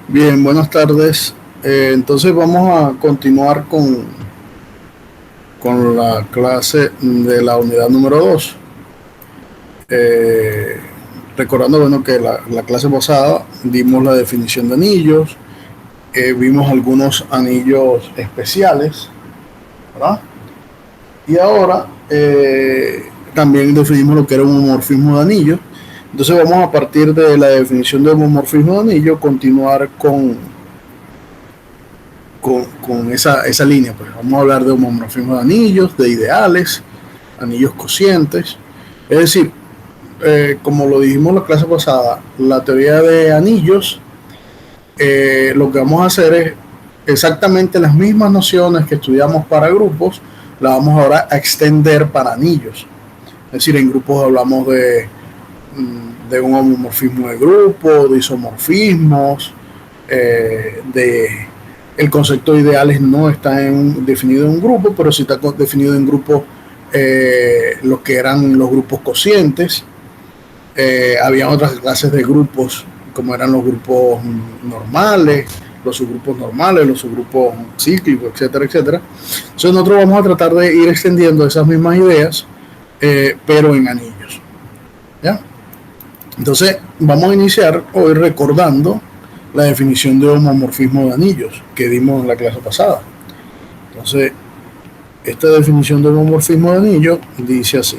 Bien, buenas tardes. Entonces vamos a continuar con la clase de la unidad número 2. Eh, Recordando bueno, que la clase pasada dimos la definición de anillos, vimos algunos anillos especiales, ¿verdad? Y ahora también definimos lo que era un homomorfismo de anillos. Entonces vamos a partir de la definición de homomorfismo de anillo, continuar con esa línea. Pues vamos a hablar de homomorfismo de anillos, de ideales, anillos cocientes. Es decir, como lo dijimos en la clase pasada, la teoría de anillos, lo que vamos a hacer es exactamente las mismas nociones que estudiamos para grupos, las vamos ahora a extender para anillos. Es decir, en grupos hablamos de un homomorfismo de grupo, de isomorfismos, de el concepto de ideales no está definido en un grupo, pero sí está definido en grupos, lo que eran los grupos cocientes. Había otras clases de grupos, como eran los grupos normales, los subgrupos normales, los subgrupos cíclicos, etcétera, etcétera. Entonces nosotros vamos a tratar de ir extendiendo esas mismas ideas, pero en anillos. ¿Ya? Entonces vamos a iniciar hoy recordando la definición de homomorfismo de anillos que dimos en la clase pasada. Entonces, esta definición de homomorfismo de anillos dice así.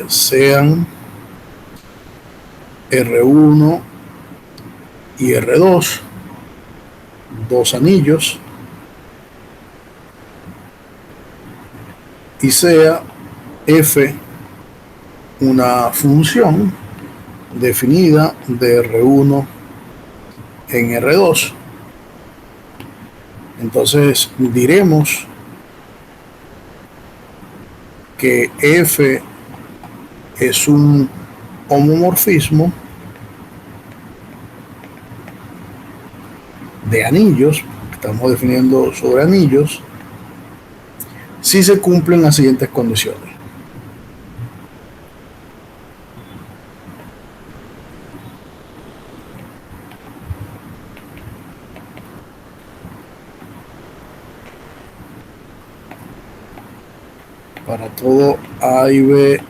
Sean R1 y R2 dos anillos y sea f una función definida de R1 en R2. Entonces diremos que f es un homomorfismo de anillos, estamos definiendo sobre anillos, si se cumplen las siguientes condiciones. Para todo A y B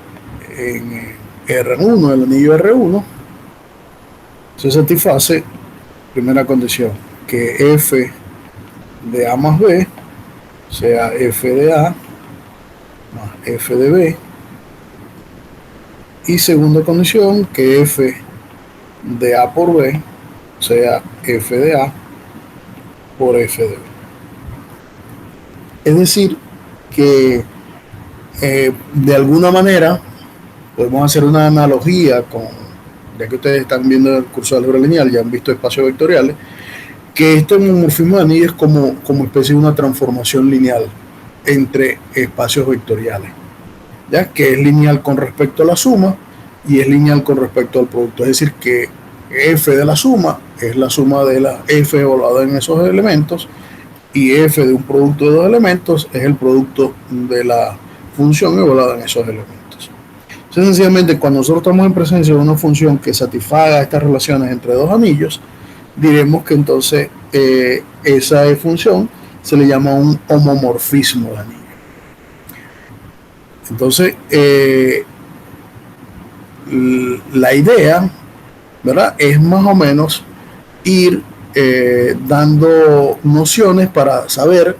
en R1, el anillo R1, se satisface, primera condición, que f de A más B sea f de A más f de B, y segunda condición, que f de A por B sea f de A por f de B. Es decir, que de alguna manera podemos hacer una analogía con, ya que ustedes están viendo el curso de álgebra lineal, ya han visto espacios vectoriales, que este homomorfismo de anillo es como especie de una transformación lineal entre espacios vectoriales, ya que es lineal con respecto a la suma y es lineal con respecto al producto. Es decir, que f de la suma es la suma de la f evaluada en esos elementos, y f de un producto de dos elementos es el producto de la función evaluada en esos elementos. Entonces, sencillamente, cuando nosotros estamos en presencia de una función que satisfaga estas relaciones entre dos anillos, diremos que entonces esa función se le llama un homomorfismo de anillo. Entonces, la idea, ¿verdad?, es más o menos ir dando nociones para saber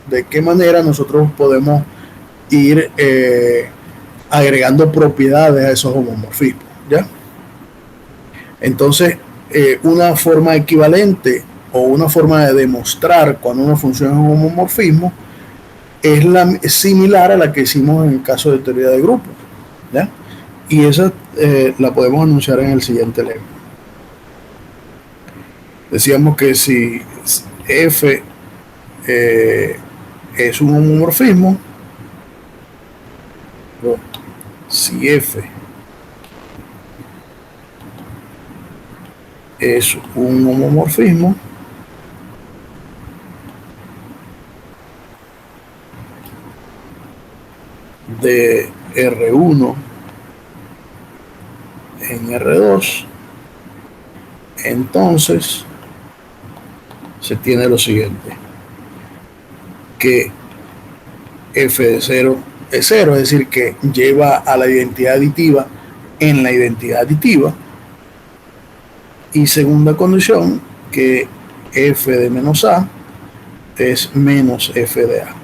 de qué manera nosotros podemos ir agregando propiedades a esos homomorfismos, ¿ya? Entonces, una forma equivalente o una forma de demostrar cuando una función es un homomorfismo es similar a la que hicimos en el caso de teoría de grupos, ¿ya? Y esa la podemos anunciar en el siguiente lema. Decíamos que si f es un homomorfismo, si f es un homomorfismo, de R1 en R2, entonces se tiene lo siguiente, que f de 0 es 0, es decir, que lleva a la identidad aditiva en la identidad aditiva. Y segunda condición, que f de menos a es menos f de a.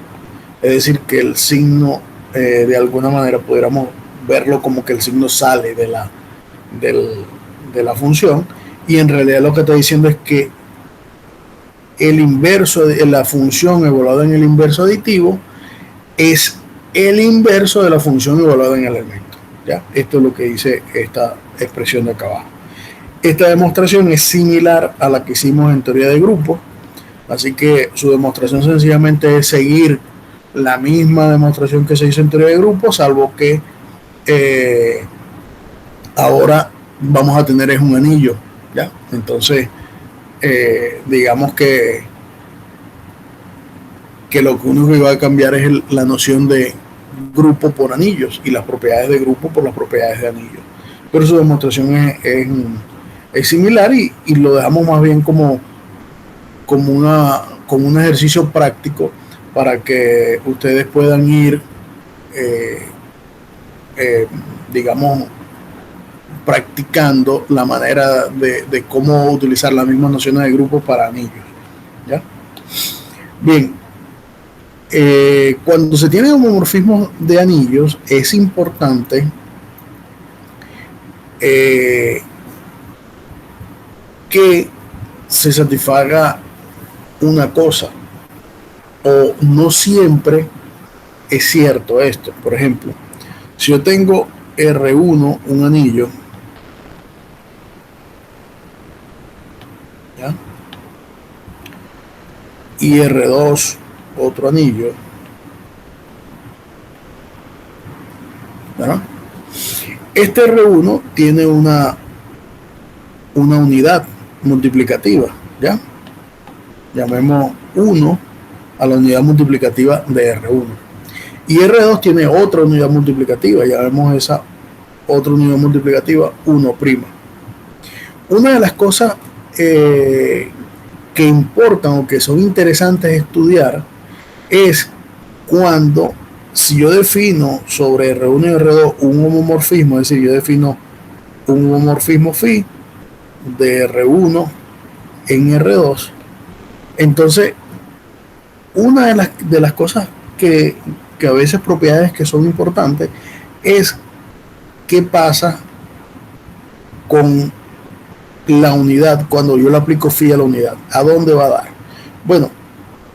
Es decir, que el signo, de alguna manera, pudiéramos verlo como que el signo sale de la función, y en realidad lo que está diciendo es que el inverso de la función evaluada en el inverso aditivo es el inverso de la función evaluada en el elemento. ¿Ya? Esto es lo que dice esta expresión de acá abajo. Esta demostración es similar a la que hicimos en teoría de grupos, así que su demostración sencillamente es seguir la misma demostración que se hizo en teoría de grupos, salvo que ahora vamos a tener es un anillo, ¿ya? Entonces, digamos que lo único que va a cambiar es la noción de grupo por anillos y las propiedades de grupo por las propiedades de anillos. Pero su demostración es similar, y lo dejamos más bien como un ejercicio práctico para que ustedes puedan ir, digamos, practicando la manera de cómo utilizar las mismas nociones de grupo para anillos. ¿Ya? Bien, cuando se tiene homomorfismos de anillos es importante que se satisfaga una cosa, o no siempre es cierto esto. Por ejemplo, si yo tengo R1 un anillo, ¿ya? Y R2 otro anillo, ¿verdad? Este R1 tiene una unidad multiplicativa, ¿ya? Llamemos 1 a la unidad multiplicativa de R1. Y R2 tiene otra unidad multiplicativa, llamemos esa otra unidad multiplicativa 1'. Una de las cosas que importan o que son interesantes estudiar es cuando, si yo defino sobre R1 y R2 un homomorfismo, es decir, yo defino un homomorfismo phi de R1 en R2, entonces una de las cosas que a veces propiedades que son importantes es qué pasa con la unidad cuando yo le aplico phi a la unidad. ¿A dónde va a dar? Bueno,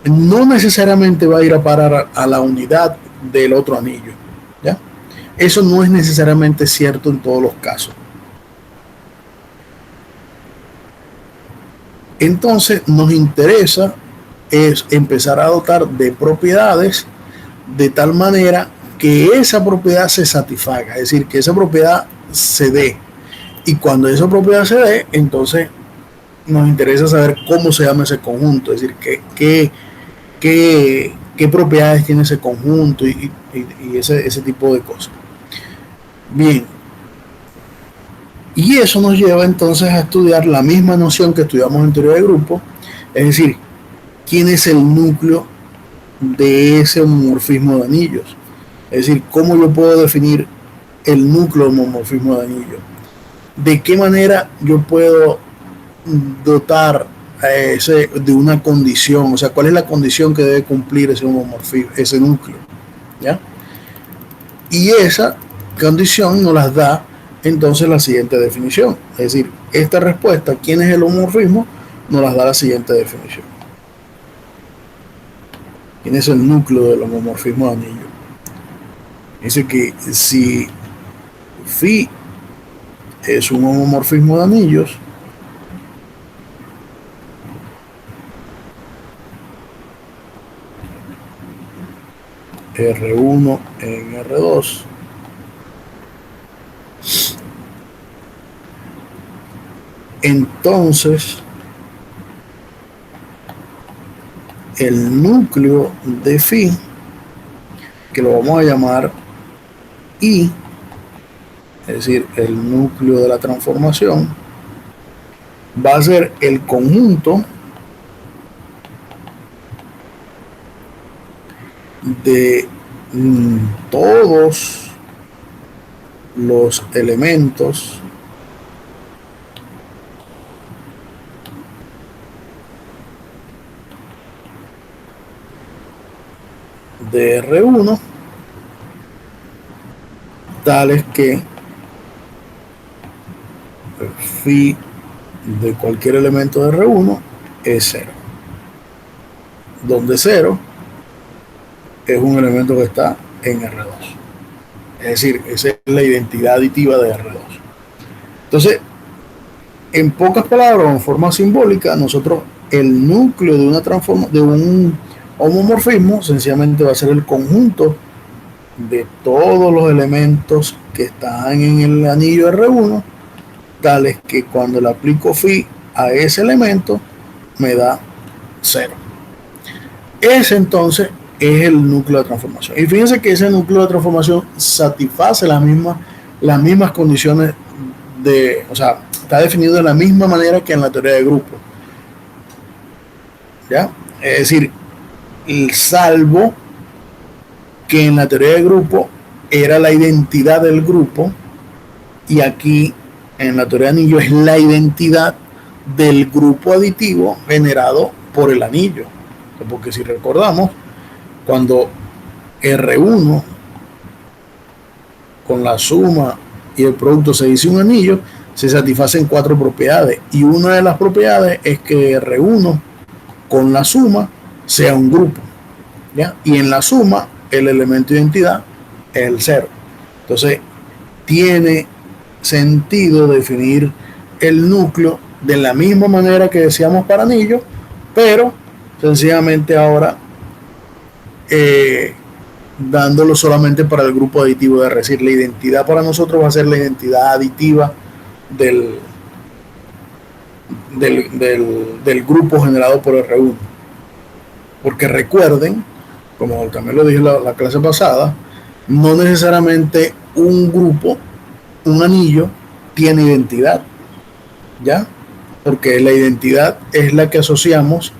no necesariamente va a ir a parar a la unidad del otro anillo, ¿ya? Eso no es necesariamente cierto en todos los casos. Entonces nos interesa es empezar a dotar de propiedades de tal manera que esa propiedad se satisfaga, es decir, que esa propiedad se dé. Y cuando esa propiedad se dé, entonces nos interesa saber cómo se llama ese conjunto, es decir, qué propiedades tiene ese conjunto y ese tipo de cosas. Bien, y eso nos lleva entonces a estudiar la misma noción que estudiamos en teoría de grupos, es decir, quién es el núcleo de ese homomorfismo de anillos. Es decir, cómo yo puedo definir el núcleo del homomorfismo de anillos. De qué manera yo puedo dotar a ese de una condición, o sea, cuál es la condición que debe cumplir ese homomorfismo, ese núcleo, ¿ya? Y esa condición nos las da entonces la siguiente definición. Es decir, esta respuesta, ¿quién es el homomorfismo?, nos las da la siguiente definición. ¿Quién es el núcleo del homomorfismo de anillo? Dice que si phi es un homomorfismo de anillos, R1 en R2, entonces el núcleo de phi, que lo vamos a llamar I, es decir, el núcleo de la transformación, va a ser el conjunto de todos los elementos de R1 tales que phi de cualquier elemento de R1 es 0, donde 0 es un elemento que está en R2. Es decir, esa es la identidad aditiva de R2. Entonces, en pocas palabras, en forma simbólica, nosotros el núcleo de una de un homomorfismo sencillamente va a ser el conjunto de todos los elementos que están en el anillo R1, tales que cuando le aplico phi a ese elemento me da 0. Ese entonces es el núcleo de transformación. Y fíjense que ese núcleo de transformación satisface las mismas condiciones de, o sea, está definido de la misma manera que en la teoría de grupo. ¿Ya? Es decir, salvo que en la teoría de grupo era la identidad del grupo, y aquí en la teoría de anillo es la identidad del grupo aditivo generado por el anillo. Porque si recordamos, cuando R1 con la suma y el producto se dice un anillo, se satisfacen 4 propiedades, y una de las propiedades es que R1 con la suma sea un grupo, ¿ya? Y en la suma el elemento de identidad es el 0. Entonces tiene sentido definir el núcleo de la misma manera que decíamos para anillo, pero sencillamente ahora dándolo solamente para el grupo aditivo de R. Es decir, la identidad para nosotros va a ser la identidad aditiva del grupo generado por R1. Porque recuerden, como también lo dije la clase pasada, no necesariamente un grupo, un anillo, tiene identidad, ¿ya? Porque la identidad es la que asociamos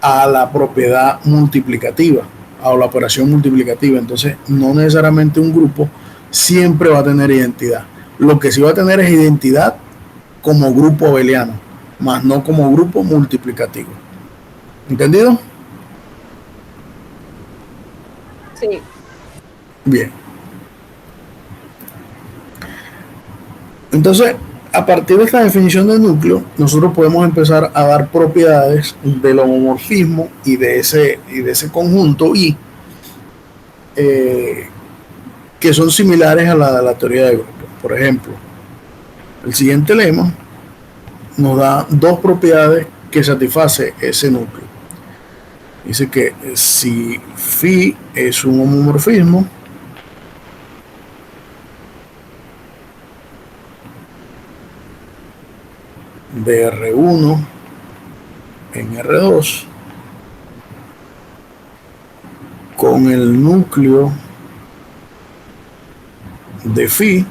a la propiedad multiplicativa, a la operación multiplicativa. Entonces, no necesariamente un grupo siempre va a tener identidad. Lo que sí va a tener es identidad como grupo abeliano, más no como grupo multiplicativo. ¿Entendido? Sí. Bien. Entonces, a partir de esta definición de núcleo, nosotros podemos empezar a dar propiedades del homomorfismo y de ese conjunto I, que son similares a la de la teoría de grupos. Por ejemplo, el siguiente lema nos da 2 propiedades que satisface ese núcleo. Dice que si phi es un homomorfismo, de R1 en R2 con el núcleo de phi,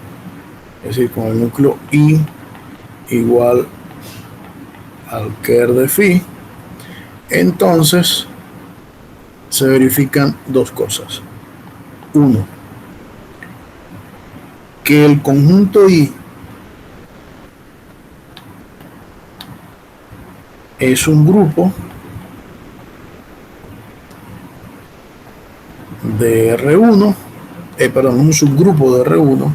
es decir, con el núcleo I igual al ker de phi, entonces se verifican 2 cosas. 1, que el conjunto I es un grupo de R1, un subgrupo de R1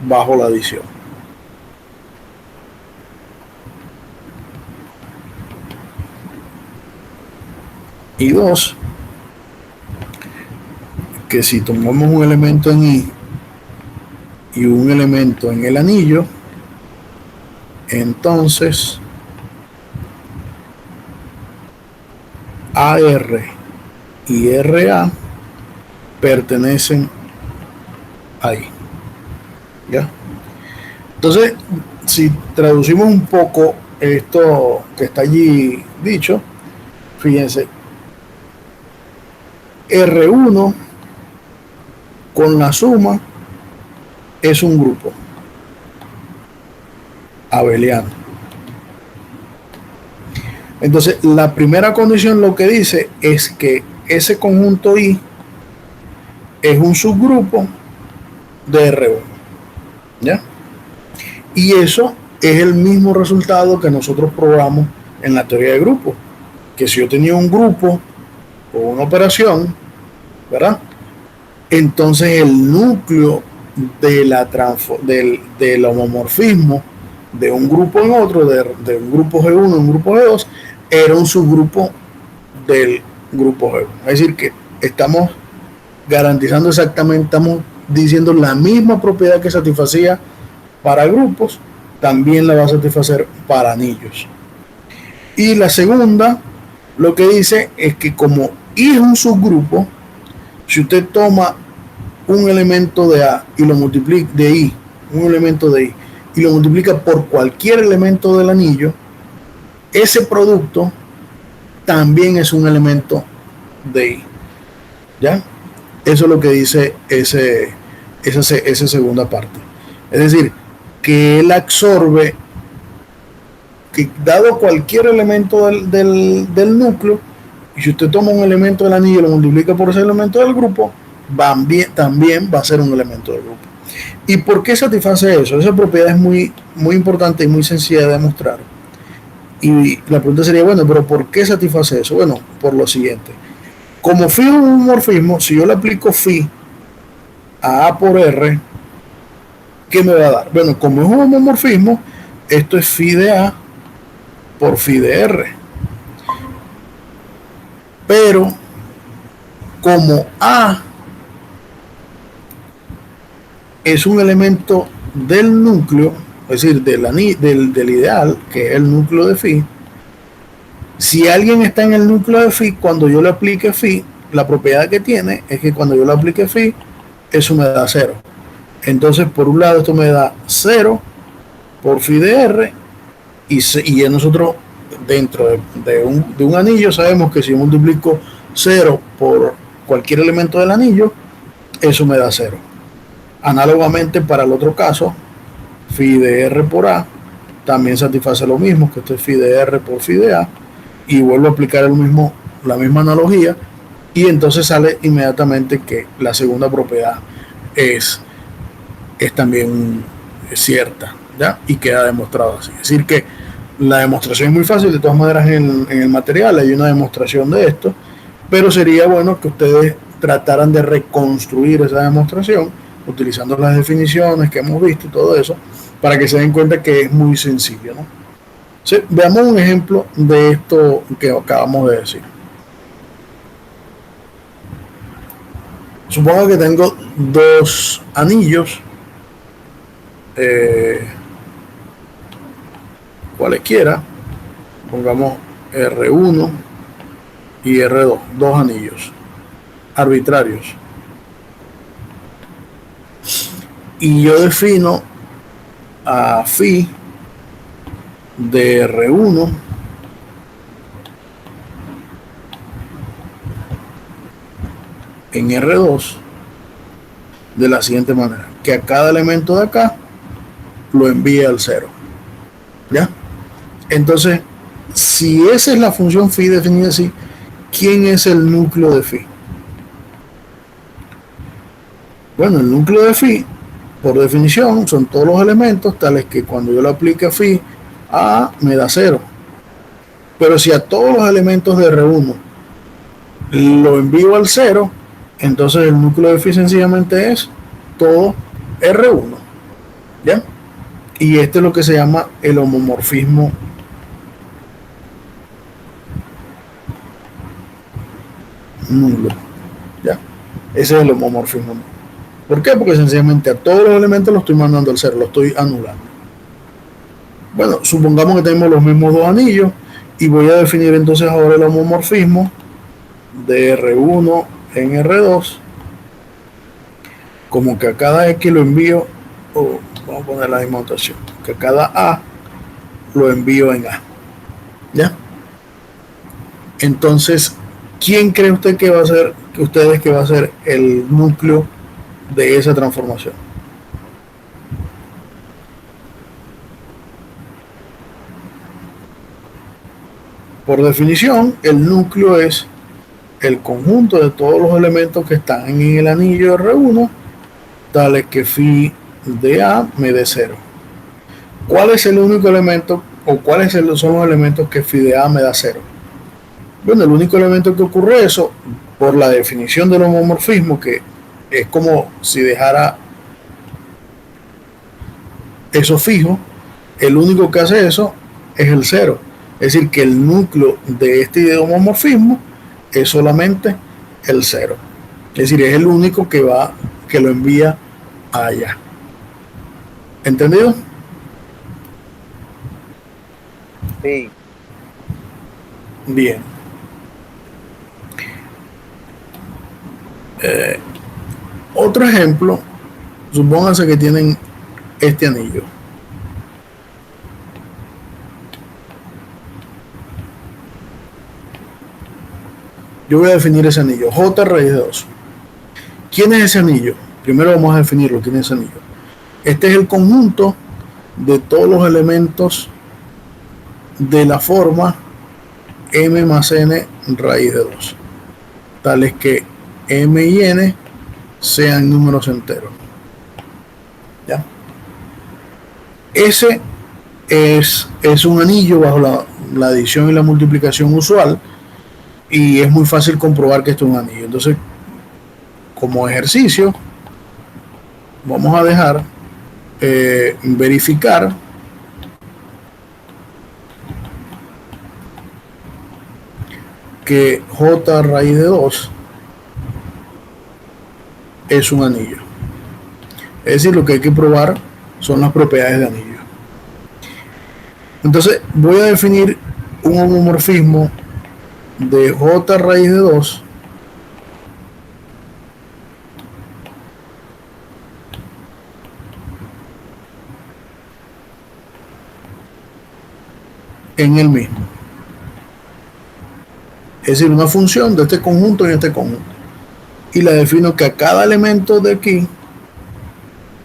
bajo la adición. Y 2, que si tomamos un elemento en I y un elemento en el anillo, entonces AR y RA pertenecen ahí, ¿ya? Entonces, si traducimos un poco esto que está allí dicho, fíjense, R1 con la suma es un grupo abeliano. Entonces, la primera condición lo que dice es que ese conjunto I es un subgrupo de R1, ¿ya? Y eso es el mismo resultado que nosotros probamos en la teoría de grupos, que si yo tenía un grupo o una operación, ¿verdad? Entonces el núcleo del homomorfismo de un grupo en otro, de un grupo G1 en un grupo G2, era un subgrupo del grupo G1. Es decir, que estamos garantizando exactamente, estamos diciendo la misma propiedad que satisfacía para grupos, también la va a satisfacer para anillos. Y la segunda, lo que dice es que como I es un subgrupo, si usted toma un elemento de A y lo multiplica de I, un elemento de I, y lo multiplica por cualquier elemento del anillo, ese producto también es un elemento de I. ¿Ya? Eso es lo que dice esa segunda parte. Es decir, que él absorbe, que dado cualquier elemento del núcleo, y si usted toma un elemento del anillo y lo multiplica por ese elemento del grupo, también va a ser un elemento del grupo. ¿Y por qué satisface eso? Esa propiedad es muy, muy importante y muy sencilla de demostrar. Y la pregunta sería, bueno, pero ¿por qué satisface eso? Bueno, por lo siguiente. Como phi es un homomorfismo, si yo le aplico phi a A por R, ¿qué me va a dar? Bueno, como es un homomorfismo, esto es phi de A por phi de R. Pero como A es un elemento del núcleo, es decir, del ideal, que es el núcleo de phi, si alguien está en el núcleo de phi, cuando yo le aplique phi, la propiedad que tiene es que cuando yo le aplique phi, eso me da 0. Entonces, por un lado, esto me da 0 por phi de R, y nosotros, dentro de un anillo, sabemos que si yo multiplico 0 por cualquier elemento del anillo, eso me da 0. Análogamente, para el otro caso, phi de R por A también satisface lo mismo, que esto es phi de R por phi de A, y vuelvo a aplicar la misma analogía, y entonces sale inmediatamente que la segunda propiedad es también cierta, ¿ya? Y queda demostrado así. Es decir, que la demostración es muy fácil. De todas maneras, en el material hay una demostración de esto, pero sería bueno que ustedes trataran de reconstruir esa demostración utilizando las definiciones que hemos visto y todo eso, para que se den cuenta que es muy sencillo, ¿no? Sí, veamos un ejemplo de esto que acabamos de decir. Supongo que tengo dos anillos, cualesquiera, pongamos R1 y R2, dos anillos arbitrarios. Y yo defino a phi de R1 en R2 de la siguiente manera, que a cada elemento de acá lo envíe al 0, ¿ya? Entonces, si esa es la función phi definida así, ¿quién es el núcleo de phi? Bueno, el núcleo de phi, por definición, son todos los elementos tales que cuando yo le aplique a phi a A me da 0. Pero si a todos los elementos de R1 lo envío al 0, entonces el núcleo de phi sencillamente es todo R1, ¿ya? Y este es lo que se llama el homomorfismo nulo, ¿ya? Ese es el homomorfismo nulo. ¿Por qué? Porque sencillamente a todos los elementos los estoy mandando al 0, los estoy anulando. Bueno, supongamos que tenemos los mismos dos anillos y voy a definir entonces ahora el homomorfismo de R1 en R2 como que a cada X lo envío, vamos a poner la misma notación, que a cada A lo envío en A, ¿ya? Entonces, ¿quién cree usted que va a ser, ustedes que va a ser el núcleo de esa transformación? Por definición, el núcleo es el conjunto de todos los elementos que están en el anillo R1, tales que phi de A me dé 0. ¿Cuál es el único elemento o cuáles son los elementos que phi de A me da 0? Bueno, el único elemento que ocurre eso, por la definición del homomorfismo, que es como si dejara eso fijo, el único que hace eso es el 0. Es decir, que el núcleo de este homomorfismo es solamente el 0. Es decir, es el único que lo envía allá. ¿Entendido? Sí. Bien. Otro ejemplo, supónganse que tienen este anillo. Yo voy a definir ese anillo, J raíz de 2. ¿Quién es ese anillo? Primero vamos a definirlo, ¿quién es ese anillo? Este es el conjunto de todos los elementos de la forma m más n raíz de 2, tales que m y n sean números enteros. ¿Ya? Ese es un anillo bajo la adición y la multiplicación usual, y es muy fácil comprobar que esto es un anillo. Entonces, como ejercicio, vamos a dejar verificar que J raíz de 2 es un anillo. Es decir, lo que hay que probar son las propiedades de anillo. Entonces, voy a definir un homomorfismo de J raíz de 2 en el mismo. Es decir, una función de este conjunto y este conjunto. Y la defino que a cada elemento de aquí,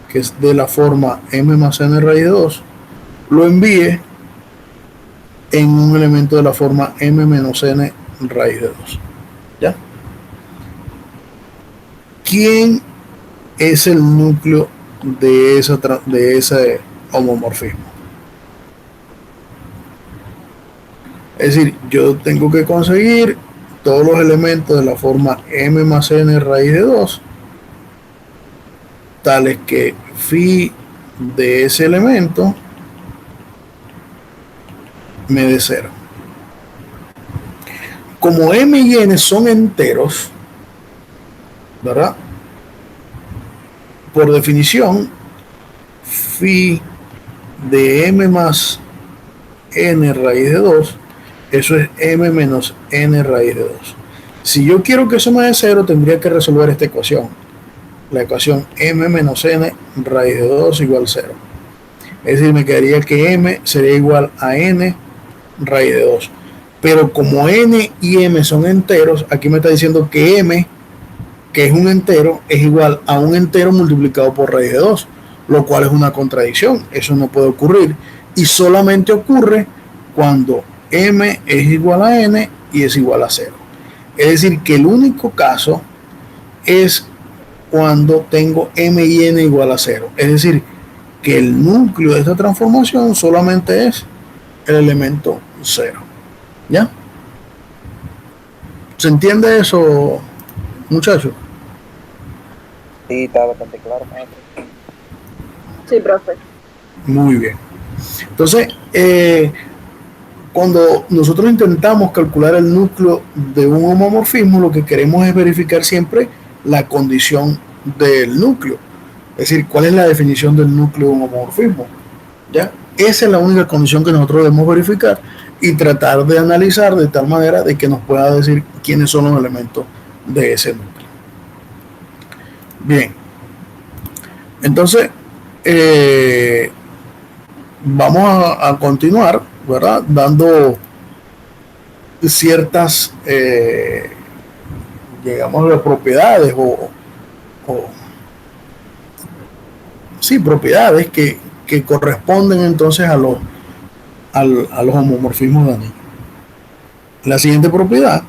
que es de la forma m más n raíz de 2, lo envíe en un elemento de la forma m menos n raíz de 2. ¿Ya? ¿Quién es el núcleo de ese homomorfismo? Es decir, yo tengo que conseguir todos los elementos de la forma m más n raíz de 2, tales que phi de ese elemento me dé 0. Como m y n son enteros, ¿verdad? Por definición, phi de m más n raíz de 2, eso es m menos n raíz de 2. Si yo quiero que eso me dé 0, tendría que resolver esta ecuación. La ecuación m menos n raíz de 2 igual 0. Es decir, me quedaría que m sería igual a n raíz de 2. Pero como n y m son enteros, aquí me está diciendo que m, que es un entero, es igual a un entero multiplicado por raíz de 2, lo cual es una contradicción. Eso no puede ocurrir. Y solamente ocurre cuando m es igual a n y es igual a 0. Es decir, que el único caso es cuando tengo m y n igual a 0. Es decir, que el núcleo de esta transformación solamente es el elemento 0. ¿Ya? ¿Se entiende eso, muchachos? Sí, está bastante claro. Sí, profe. Muy bien. Entonces, cuando nosotros intentamos calcular el núcleo de un homomorfismo, lo que queremos es verificar siempre la condición del núcleo. Es decir, ¿cuál es la definición del núcleo de un homomorfismo? ¿Ya? Esa es la única condición que nosotros debemos verificar y tratar de analizar de tal manera de que nos pueda decir quiénes son los elementos de ese núcleo. Bien. Entonces, vamos a continuar, ¿verdad? Dando ciertas, digamos, propiedades o sí, propiedades que corresponden entonces a los homomorfismos de anillo. La siguiente propiedad,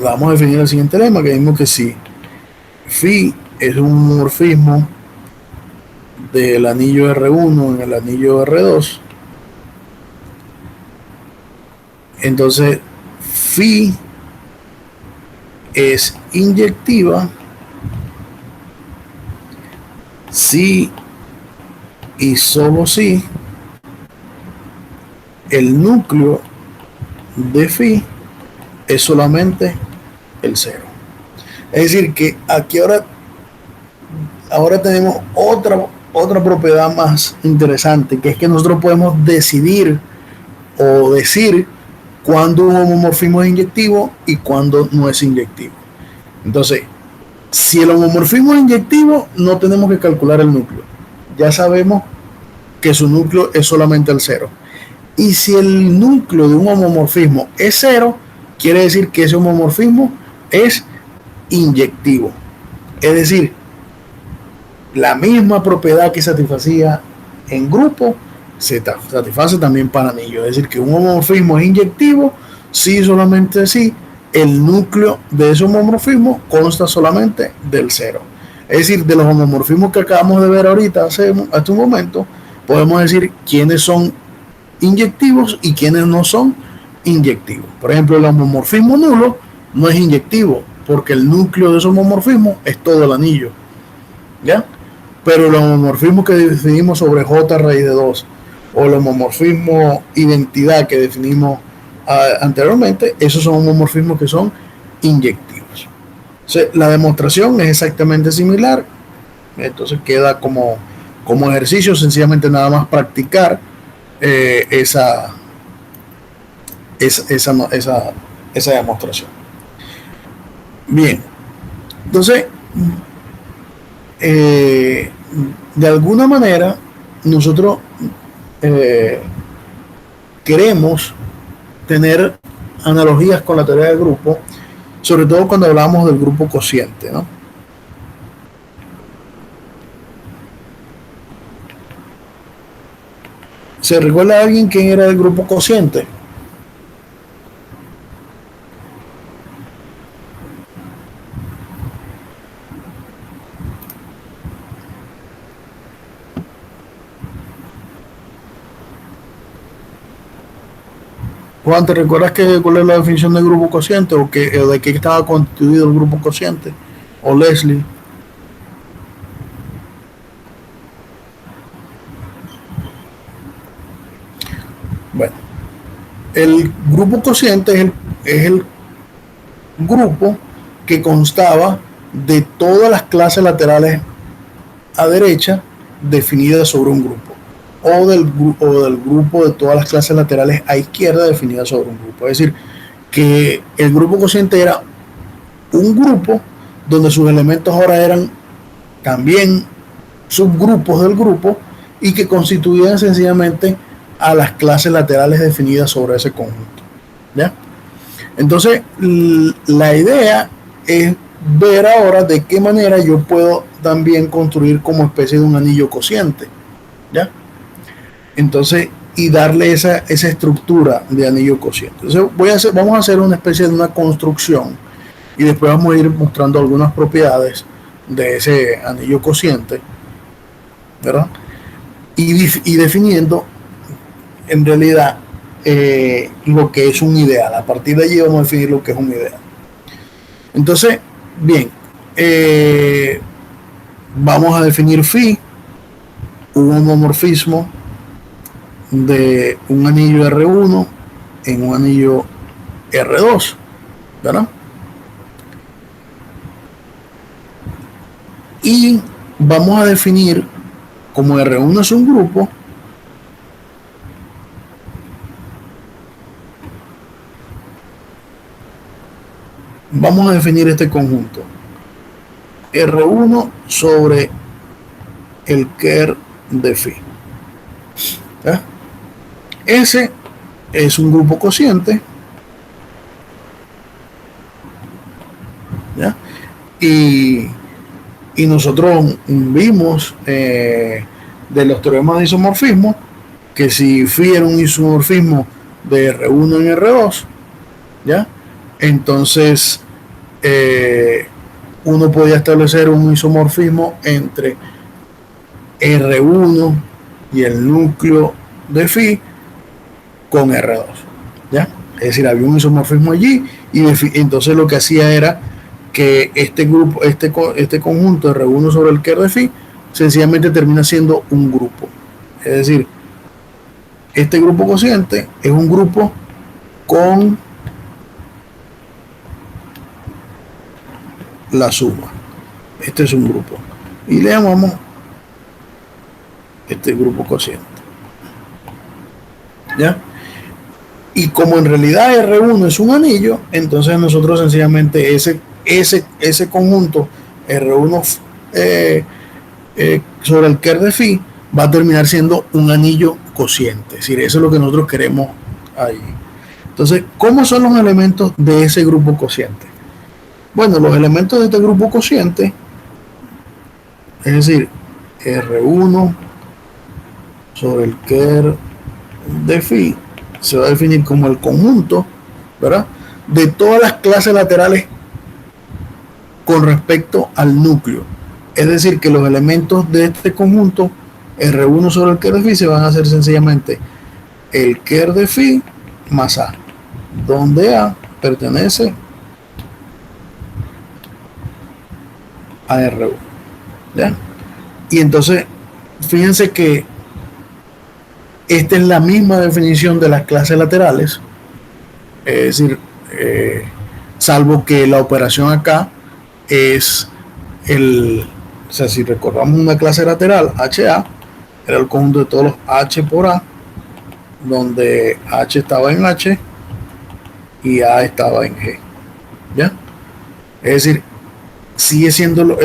vamos a definir el siguiente lema, que vimos que si phi es un homomorfismo del anillo R1 en el anillo R2, entonces phi es inyectiva si y solo si el núcleo de phi es solamente el cero. Es decir, que aquí ahora tenemos otra propiedad más interesante, que es que nosotros podemos decidir o decir cuándo un homomorfismo es inyectivo y cuándo no es inyectivo. Entonces, si el homomorfismo es inyectivo, no tenemos que calcular el núcleo. Ya sabemos que su núcleo es solamente el cero. Y si el núcleo de un homomorfismo es cero, quiere decir que ese homomorfismo es inyectivo. Es decir, la misma propiedad que satisfacía en grupo se satisface también para anillo. Es decir, que un homomorfismo es inyectivo si solamente si el núcleo de ese homomorfismo consta solamente del cero. Es decir, de los homomorfismos que acabamos de ver ahorita, hace un momento, podemos decir quiénes son inyectivos y quiénes no son inyectivos. Por ejemplo, el homomorfismo nulo no es inyectivo porque el núcleo de ese homomorfismo es todo el anillo, ¿ya? Pero el homomorfismo que definimos sobre J raíz de 2 o el homomorfismo identidad que definimos anteriormente, esos son homomorfismos que son inyectivos. Entonces, la demostración es exactamente similar, entonces queda como ejercicio, sencillamente nada más practicar esa demostración. Bien, entonces de alguna manera nosotros queremos tener analogías con la teoría del grupo, sobre todo cuando hablamos del grupo cociente, ¿no? ¿Se recuerda a alguien quién era el grupo cociente? Juan, ¿te recuerdas cuál es la definición del grupo cociente o de qué estaba constituido el grupo cociente? ¿O Leslie? Bueno, el grupo cociente es el grupo que constaba de todas las clases laterales a derecha definidas sobre un grupo, o del grupo de todas las clases laterales a izquierda definidas sobre un grupo. Es decir, que el grupo cociente era un grupo donde sus elementos ahora eran también subgrupos del grupo y que constituían sencillamente a las clases laterales definidas sobre ese conjunto, ¿ya? Entonces, la idea es ver ahora de qué manera yo puedo también construir como especie de un anillo cociente, ¿ya? Entonces, y darle esa estructura de anillo cociente. Entonces, vamos a hacer una especie de una construcción y después vamos a ir mostrando algunas propiedades de ese anillo cociente, ¿verdad? Y definiendo en realidad lo que es un ideal. A partir de allí vamos a definir lo que es un ideal. Entonces, bien, vamos a definir phi, un homomorfismo de un anillo R1 en un anillo R2, ¿verdad? Y vamos a definir, como R1 es un grupo, vamos a definir este conjunto R1 sobre el ker de phi. ¿Eh? Ese es un grupo cociente, ¿ya? Y nosotros vimos de los teoremas de isomorfismo que si phi era un isomorfismo de R1 en R2, ¿ya? Entonces uno podía establecer un isomorfismo entre R1 y el núcleo de phi con R2, ¿ya? Es decir, había un isomorfismo allí y entonces lo que hacía era que este grupo, este conjunto R1 sobre el Kerr de phi sencillamente termina siendo un grupo. Es decir, este grupo cociente es un grupo con la suma. Este es un grupo y le llamamos este grupo cociente, ¿ya? Y como en realidad R1 es un anillo, entonces nosotros sencillamente ese conjunto R1 sobre el Kerr de phi va a terminar siendo un anillo cociente. Es decir, eso es lo que nosotros queremos ahí. Entonces, ¿cómo son los elementos de ese grupo cociente? Bueno, los elementos de este grupo cociente, es decir, R1 sobre el Kerr de phi, se va a definir como el conjunto, ¿verdad?, de todas las clases laterales con respecto al núcleo. Es decir, que los elementos de este conjunto R1 sobre el Kerr de phi se van a hacer sencillamente el Kerr de phi más A, donde A pertenece a R1, ¿ya? Y entonces, fíjense que esta es la misma definición de las clases laterales, es decir, salvo que la operación acá es o sea, si recordamos una clase lateral, HA, era el conjunto de todos los H por A, donde H estaba en H y A estaba en G, ¿ya? Es decir, sigue siendo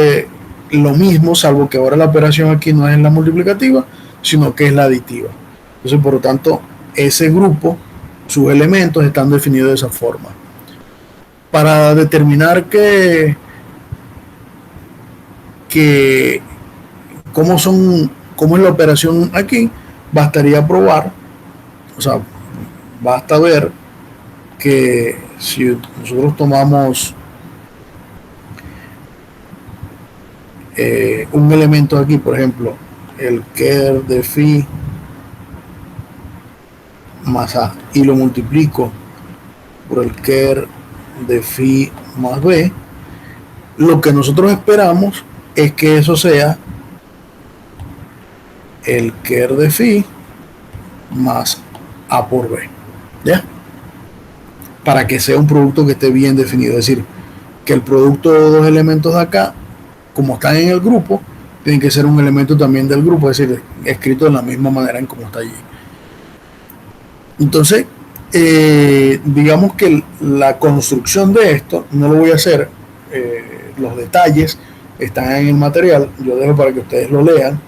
lo mismo, salvo que ahora la operación aquí no es la multiplicativa, sino que es la aditiva. Entonces, por lo tanto, ese grupo, sus elementos están definidos de esa forma. Para determinar cómo es la operación aquí, bastaría probar, o sea, basta ver que si nosotros tomamos un elemento aquí, por ejemplo, el Kerr de phi más A, y lo multiplico por el Kerr de phi más B, lo que nosotros esperamos es que eso sea el Kerr de phi más A por B, ¿ya? Para que sea un producto que esté bien definido, es decir, que el producto de dos elementos de acá, como están en el grupo, tienen que ser un elemento también del grupo, es decir, escrito de la misma manera en como está allí. Entonces, digamos que la construcción de esto, no lo voy a hacer, los detalles están en el material, yo dejo para que ustedes lo lean,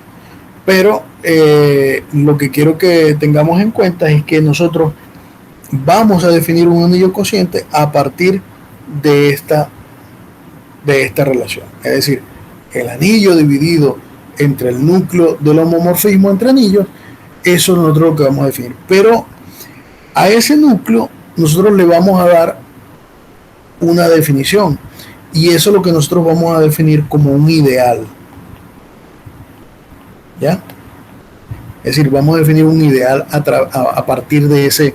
pero lo que quiero que tengamos en cuenta es que nosotros vamos a definir un anillo cociente a partir de esta relación, es decir, el anillo dividido entre el núcleo del homomorfismo entre anillos, eso es nosotros lo que vamos a definir, pero a ese núcleo nosotros le vamos a dar una definición y eso es lo que nosotros vamos a definir como un ideal, ¿ya? Es decir, vamos a definir un ideal a partir de ese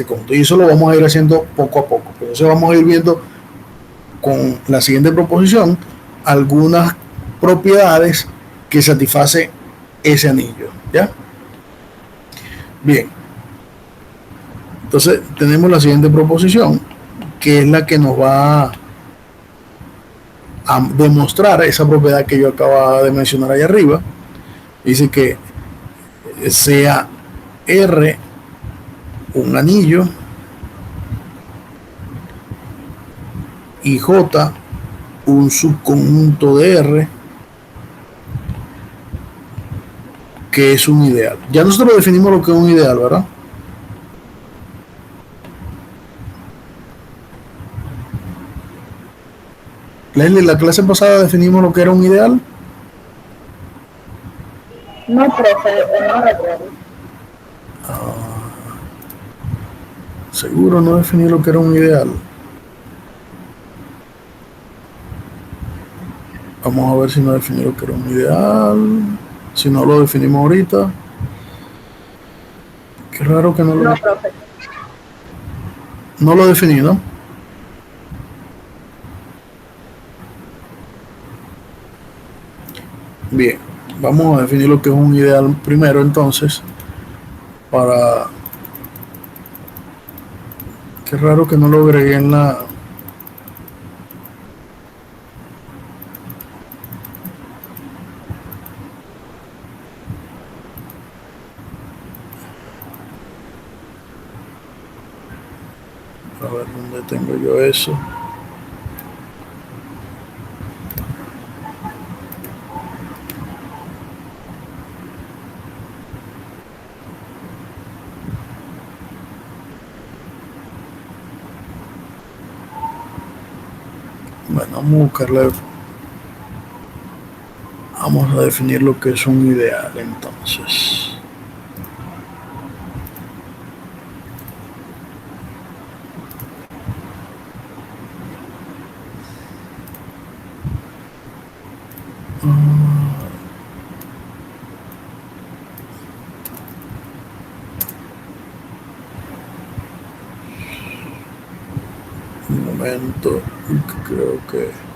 conjunto y eso lo vamos a ir haciendo poco a poco. Entonces vamos a ir viendo con la siguiente proposición algunas propiedades que satisface ese anillo, ¿ya? Bien. Entonces tenemos la siguiente proposición, que es la que nos va a demostrar esa propiedad que yo acabo de mencionar ahí arriba. Dice que sea R un anillo y J un subconjunto de R que es un ideal. Ya nosotros definimos lo que es un ideal, ¿verdad? Leslie, la clase pasada definimos lo que era un ideal. No, profe, no recuerdo. Seguro no definí lo que era un ideal. Vamos a ver si no definí lo que era un ideal. Si no lo definimos ahorita. Qué raro que no No, profe. no lo definí, ¿no? Bien, vamos a definir lo que es un ideal primero entonces. Para... Qué raro que no lo agregué en la... A ver, ¿dónde tengo yo eso? Bueno, vamos a buscarle. Vamos a definir lo que es un ideal entonces. Un momento, creo que...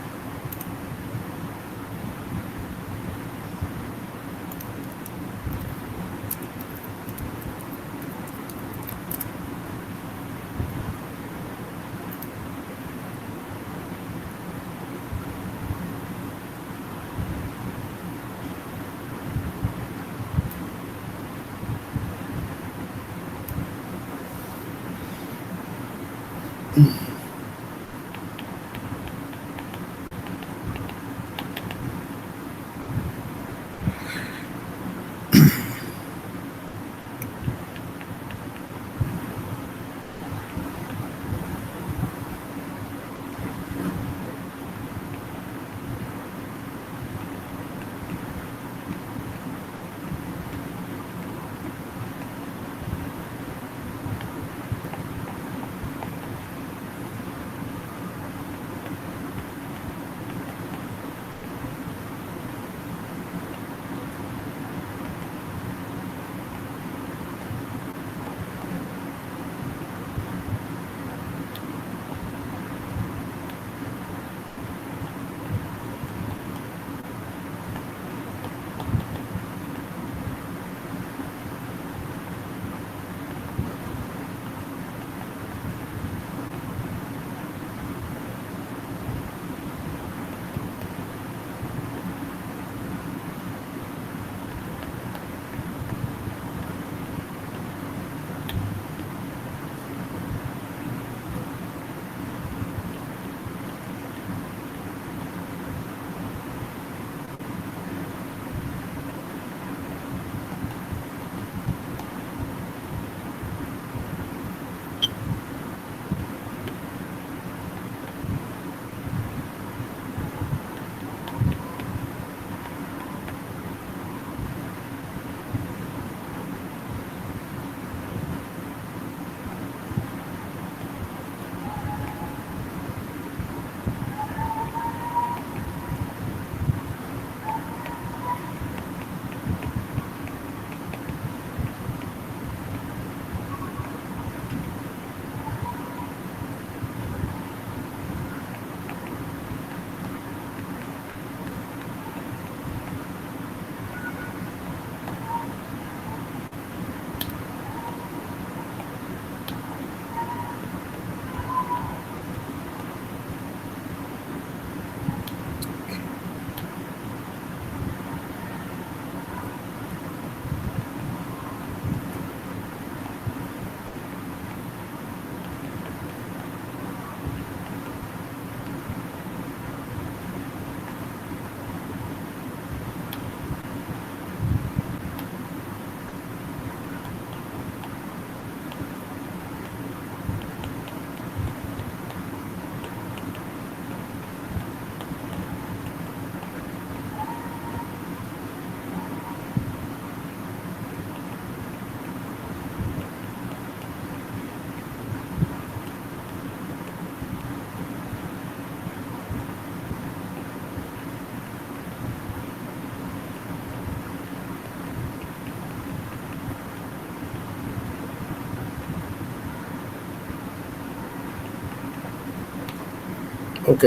Ok.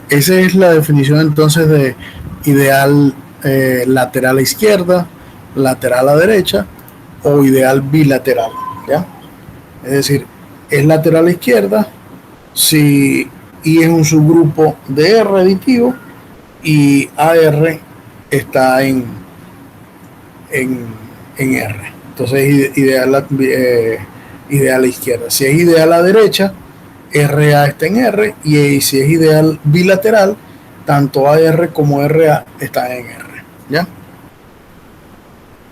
Esa es la definición entonces de ideal lateral a izquierda, lateral a derecha o ideal bilateral, ¿ya? Es decir, es lateral a izquierda si I es un subgrupo de R aditivo y AR está en R. Entonces ideal a la izquierda. Si es ideal a la derecha, RA está en R, y si es ideal bilateral, tanto AR como RA están en R. ¿Ya?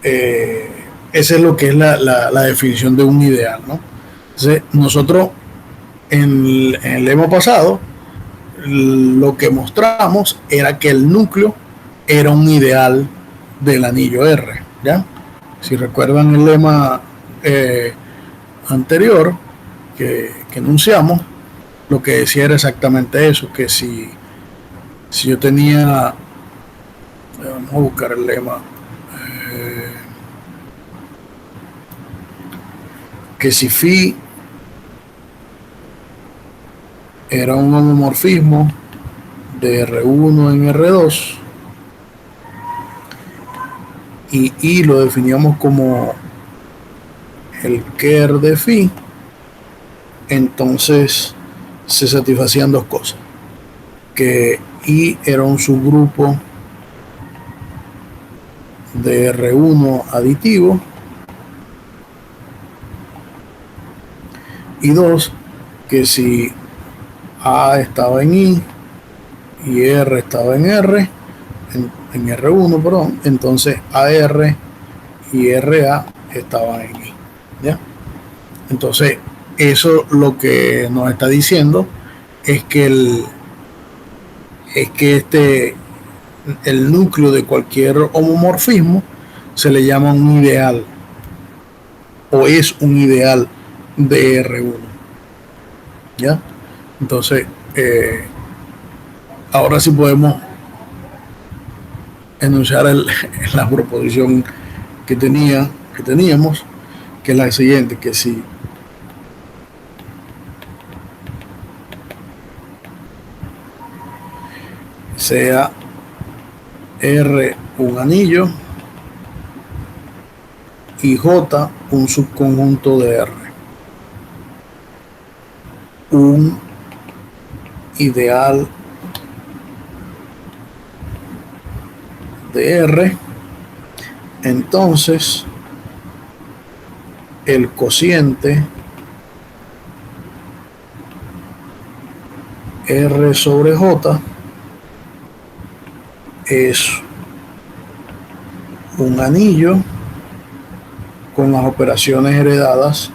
Esa es lo que es la definición de un ideal, ¿no? Entonces, nosotros en el lema pasado, lo que mostramos era que el núcleo era un ideal del anillo R, ¿ya? Si recuerdan el lema anterior que enunciamos, lo que decía era exactamente eso, que si yo tenía, vamos a buscar el lema, que si phi era un homomorfismo de R1 en R2 y I lo definíamos como el Kerr de phi, entonces se satisfacían dos cosas: que I era un subgrupo de R1 aditivo, y dos, que si A estaba en I y R estaba en R, en R1, perdón, entonces AR y RA estaban en I, ¿ya? Entonces, eso lo que nos está diciendo es que el núcleo de cualquier homomorfismo se le llama un ideal, o es un ideal de R1, ¿ya? Entonces, ahora sí podemos enunciar la proposición que teníamos, que es la siguiente: que si sea R un anillo y J un subconjunto de R, un ideal de R, entonces el cociente R sobre J es un anillo con las operaciones heredadas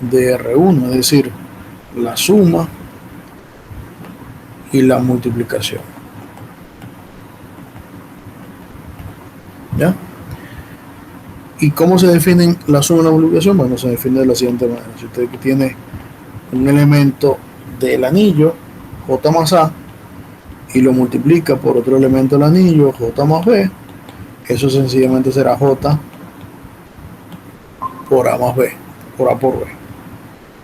de R1, es decir, la suma y la multiplicación. ¿Ya? ¿Y cómo se definen la suma y la multiplicación? Bueno, se define de la siguiente manera: si usted tiene un elemento del anillo, J más A, y lo multiplica por otro elemento del anillo, J más B, eso sencillamente será J por A más B, por A por B.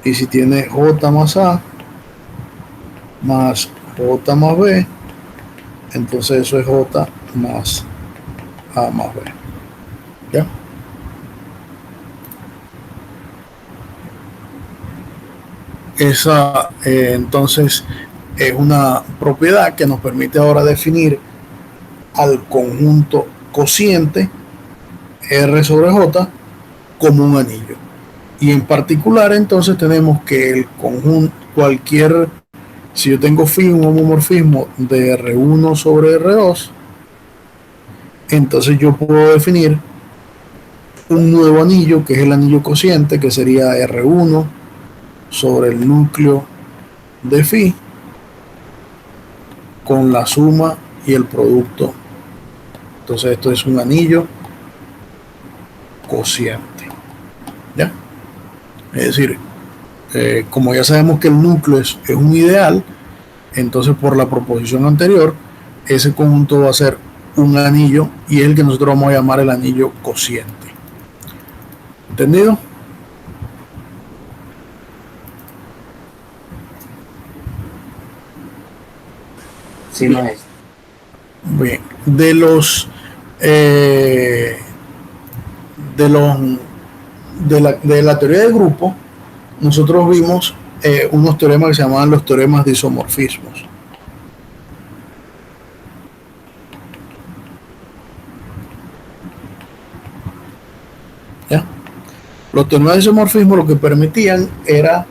Y si tiene J más A más J más B, entonces eso es J más A más B. ¿Ya? Esa entonces es una propiedad que nos permite ahora definir al conjunto cociente R sobre J como un anillo. Y en particular entonces tenemos que el conjunto, si yo tengo phi, un homomorfismo de R1 sobre R2, entonces yo puedo definir un nuevo anillo, que es el anillo cociente, que sería R1 sobre el núcleo de phi con la suma y el producto. Entonces esto es un anillo cociente, ¿ya? Es decir, como ya sabemos que el núcleo es un ideal, entonces por la proposición anterior, ese conjunto va a ser un anillo y es el que nosotros vamos a llamar el anillo cociente. ¿Entendido? Sí, maestro. Bien, de los de la teoría de grupo, nosotros vimos unos teoremas que se llamaban los teoremas de isomorfismos. ¿Ya? Los teoremas de isomorfismo lo que permitían era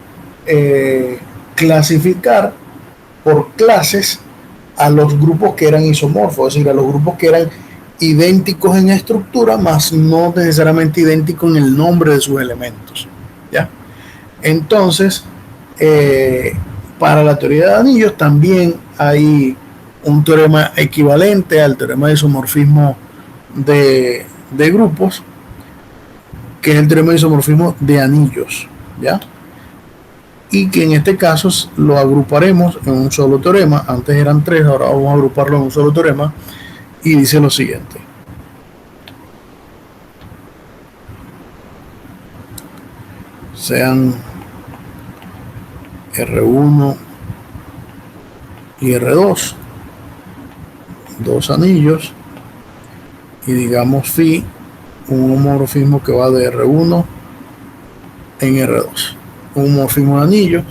clasificar por clases a los grupos que eran isomorfos, es decir, a los grupos que eran idénticos en estructura, más no necesariamente idénticos en el nombre de sus elementos. ¿Ya? Entonces, para la teoría de anillos también hay un teorema equivalente al teorema de isomorfismo de grupos, que es el teorema de isomorfismo de anillos, ¿ya? Y que en este caso lo agruparemos en un solo teorema. Antes eran tres, ahora vamos a agruparlo en un solo teorema, y dice lo siguiente: sean R1 y R2 dos anillos, y digamos phi un homomorfismo que va de R1 en R2, un homomorfismo de anillos,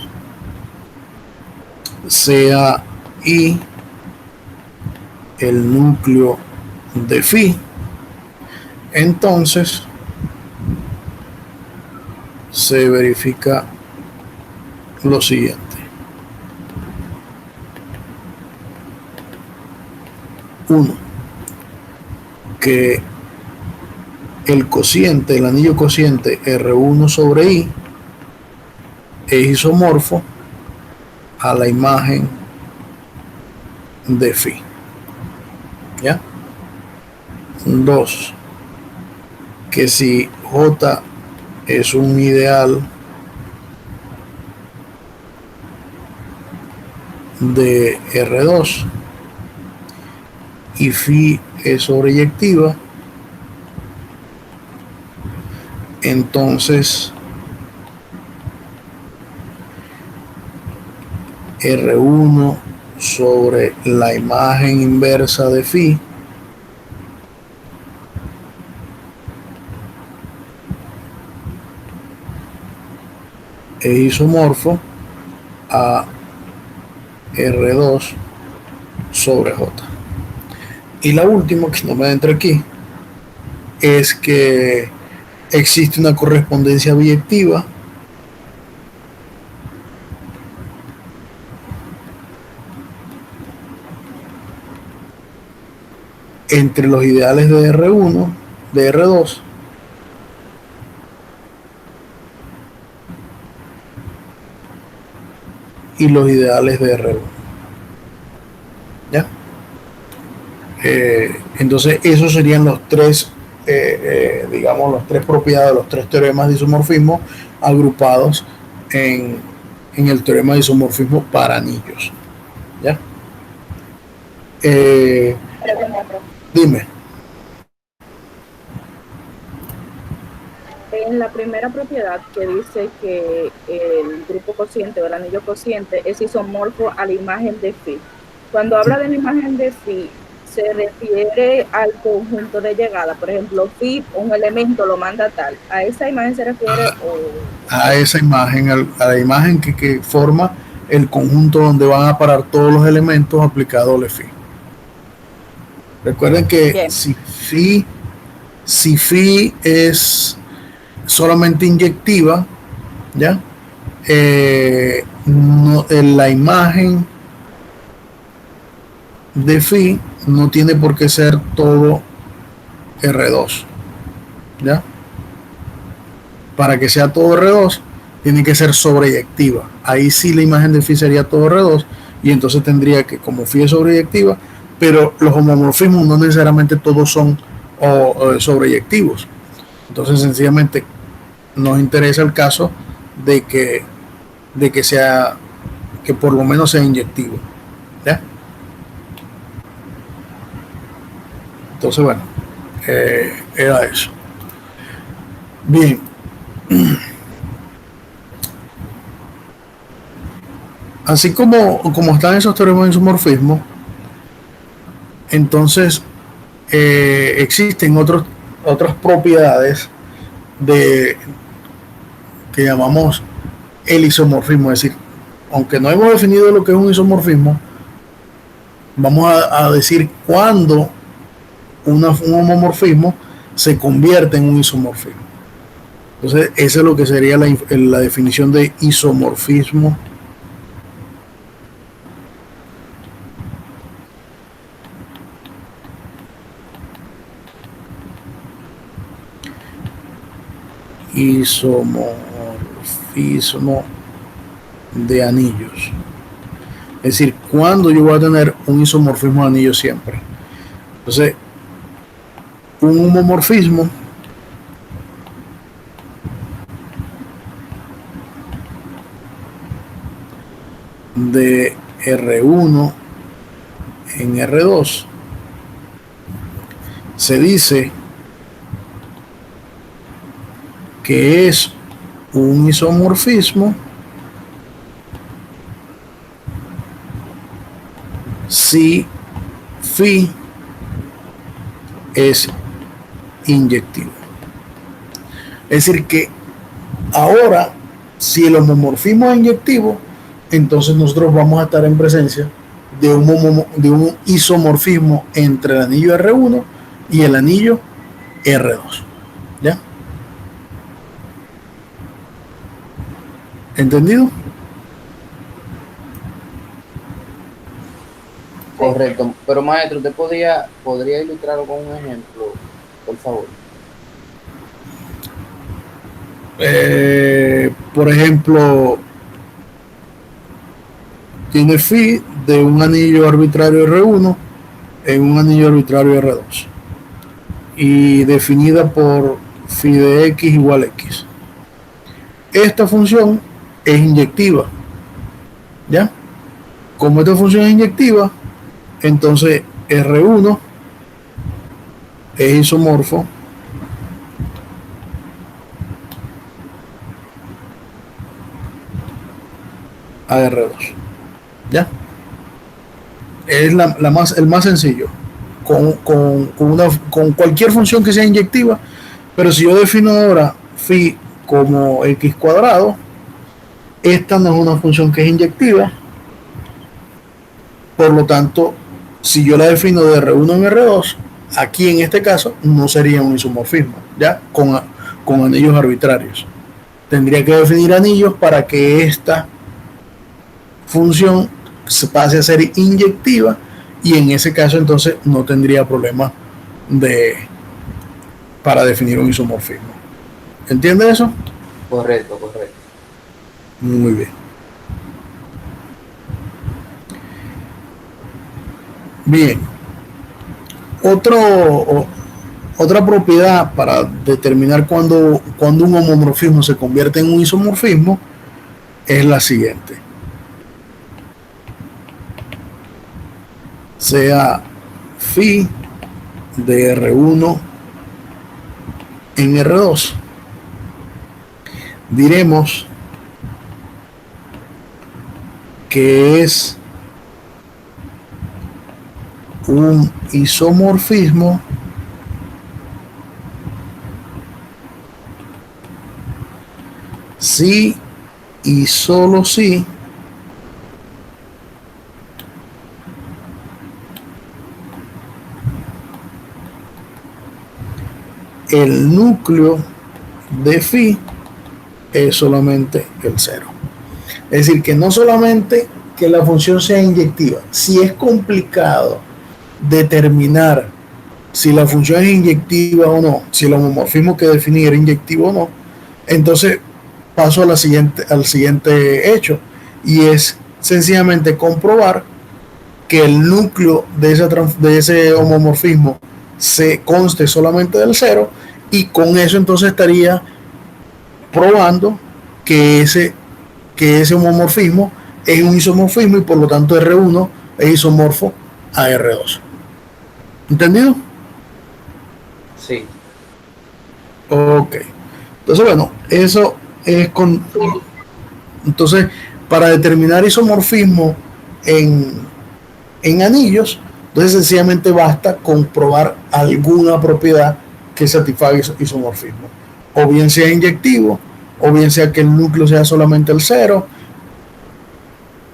sea I el núcleo de phi. Entonces se verifica lo siguiente: uno, que el cociente, el anillo cociente R1 sobre I es isomorfo a la imagen de phi. ¿Ya? 2, que si J es un ideal de R2 y phi es sobreyectiva, entonces R1 sobre la imagen inversa de phi es isomorfo a R2 sobre J. Y la última, que no me entra aquí, es que existe una correspondencia biyectiva entre los ideales de R1, de R2 y los ideales de R1. ¿Ya? Entonces esos serían los tres, digamos, los tres propiedades, los tres teoremas de isomorfismo agrupados en el teorema de isomorfismo para anillos. ¿Ya? Dime. En la primera propiedad que dice que el grupo cociente o el anillo cociente es isomorfo a la imagen de phi. Cuando habla de la imagen de phi, se refiere al conjunto de llegada. Por ejemplo, phi, un elemento lo manda tal. ¿A esa imagen se refiere? A esa imagen, a la imagen que forma el conjunto donde van a parar todos los elementos aplicado doble phi. Recuerden que bien, si phi es solamente inyectiva, ¿ya? La imagen de phi no tiene por qué ser todo R2, ¿ya? Para que sea todo R2 tiene que ser sobreyectiva. Ahí sí la imagen de phi sería todo R2, y entonces tendría que, como phi es sobreyectiva, pero los homomorfismos no necesariamente todos son sobreyectivos. Entonces sencillamente nos interesa el caso de que sea, que por lo menos sea inyectivo, ¿ya? Entonces, bueno, era eso. Bien. Así como están esos teoremas de isomorfismo, entonces existen otras propiedades de que llamamos el isomorfismo. Es decir, aunque no hemos definido lo que es un isomorfismo, vamos a decir cuándo un homomorfismo se convierte en un isomorfismo. Entonces, esa es lo que sería la definición de isomorfismo. Isomorfismo de anillos. Es decir, cuando yo voy a tener un isomorfismo de anillos siempre. Entonces, un homomorfismo de R1 en R2 se dice que es un isomorfismo si phi es inyectivo. Es decir, que ahora, si el homomorfismo es inyectivo, entonces nosotros vamos a estar en presencia de un isomorfismo entre el anillo R1 y el anillo R2. ¿Ya? ¿Entendido? Correcto. Pero maestro, ¿usted podría ilustrarlo con un ejemplo, por favor? Por ejemplo, tiene phi de un anillo arbitrario R1 en un anillo arbitrario R2 y definida por phi de x igual a x. Esta función es inyectiva. ¿Ya? Como esta función es inyectiva, entonces R1 es isomorfo a R2. ¿Ya? Es el más sencillo. Con cualquier función que sea inyectiva, pero si yo defino ahora phi como x cuadrado, esta no es una función que es inyectiva, por lo tanto, si yo la defino de R1 en R2, aquí en este caso no sería un isomorfismo, ¿ya? Con anillos arbitrarios. Tendría que definir anillos para que esta función se pase a ser inyectiva, y en ese caso entonces no tendría problema para definir un isomorfismo. ¿Entiende eso? Correcto. Muy bien. Bien. Otra propiedad para determinar cuando un homomorfismo se convierte en un isomorfismo es la siguiente. Sea phi de R1 en R2, diremos que es un isomorfismo si y solo si el núcleo de phi es solamente el cero. Es decir, que no solamente que la función sea inyectiva, si es complicado determinar si la función es inyectiva o no, si el homomorfismo que definir es inyectivo o no, entonces paso al siguiente hecho, y es sencillamente comprobar que el núcleo de ese homomorfismo se conste solamente del cero, y con eso entonces estaría probando que ese homomorfismo es un isomorfismo, y por lo tanto R1 es isomorfo a R2. ¿Entendido? Sí, Ok. Entonces, bueno, eso es con... Entonces, para determinar isomorfismo en anillos, entonces sencillamente basta comprobar alguna propiedad que satisfaga isomorfismo. O bien sea inyectivo, o bien sea que el núcleo sea solamente el cero,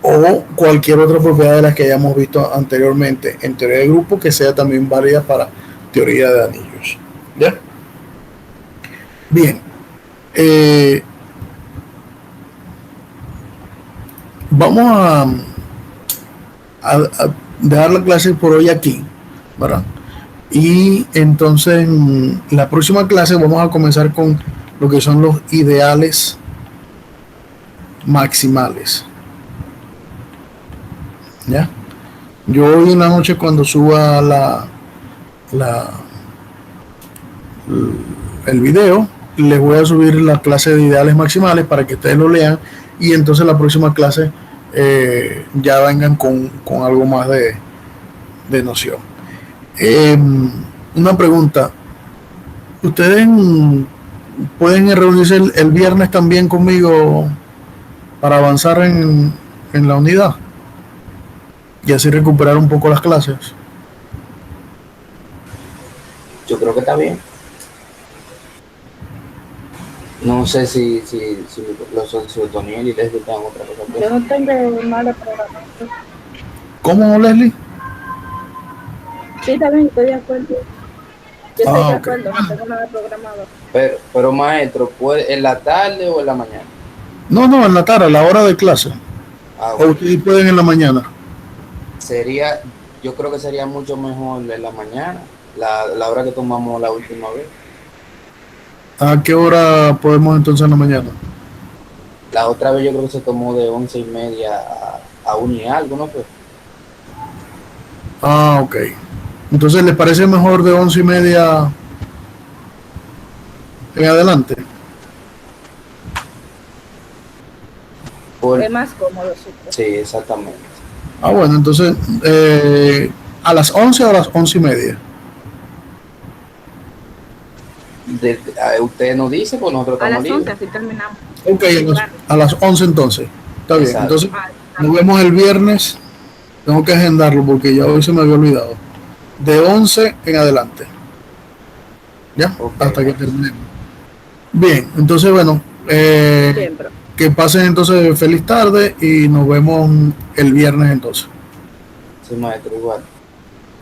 o cualquier otra propiedad de las que hayamos visto anteriormente en teoría de grupo que sea también válida para teoría de anillos. ¿Ya? Bien. Eh, vamos a dejar la clase por hoy aquí, ¿verdad? Y entonces en la próxima clase vamos a comenzar con lo que son los ideales maximales. ¿Ya? Yo hoy en la noche cuando suba la, el video, les voy a subir la clase de ideales maximales para que ustedes lo lean y entonces la próxima clase ya vengan con algo más de noción. Una pregunta, ¿ustedes pueden reunirse el viernes también conmigo para avanzar en la unidad y así recuperar un poco las clases? yo creo que está bien. No sé si los Otoniel y les gustan otra cosa. Yo no tengo nada programado. ¿Cómo, Leslie? Sí, también estoy de acuerdo. Yo estoy de Ok. acuerdo, no tengo nada programado. Pero maestro, ¿puede en la tarde o en la mañana? No, en la tarde, a la hora de clase. Ah, O bueno. ustedes pueden en la mañana. Yo creo que sería mucho mejor en la mañana, la hora que tomamos la última vez. ¿A qué hora podemos entonces en la mañana? La otra vez yo creo que se tomó de 11:30 a 1 y algo, ¿no fue? Ah, ok. Entonces, ¿les parece mejor de 11:30 en adelante? Por- Es más cómodo, supongo. sí, exactamente. Ah, bueno, entonces, ¿a las 11 o a las 11:30? Usted nos dice, pues nosotros A estamos las 11 libres. así terminamos. Ok, a las 11 entonces. Está bien. Exacto. Entonces, Ah, nos vemos el viernes. Tengo que agendarlo porque ya hoy se me había olvidado. De 11 en adelante. ¿Ya? Ok. Hasta que terminemos. Bien, entonces, bueno, siempre. que pasen entonces feliz tarde y nos vemos el viernes entonces. Sí, maestro, igual.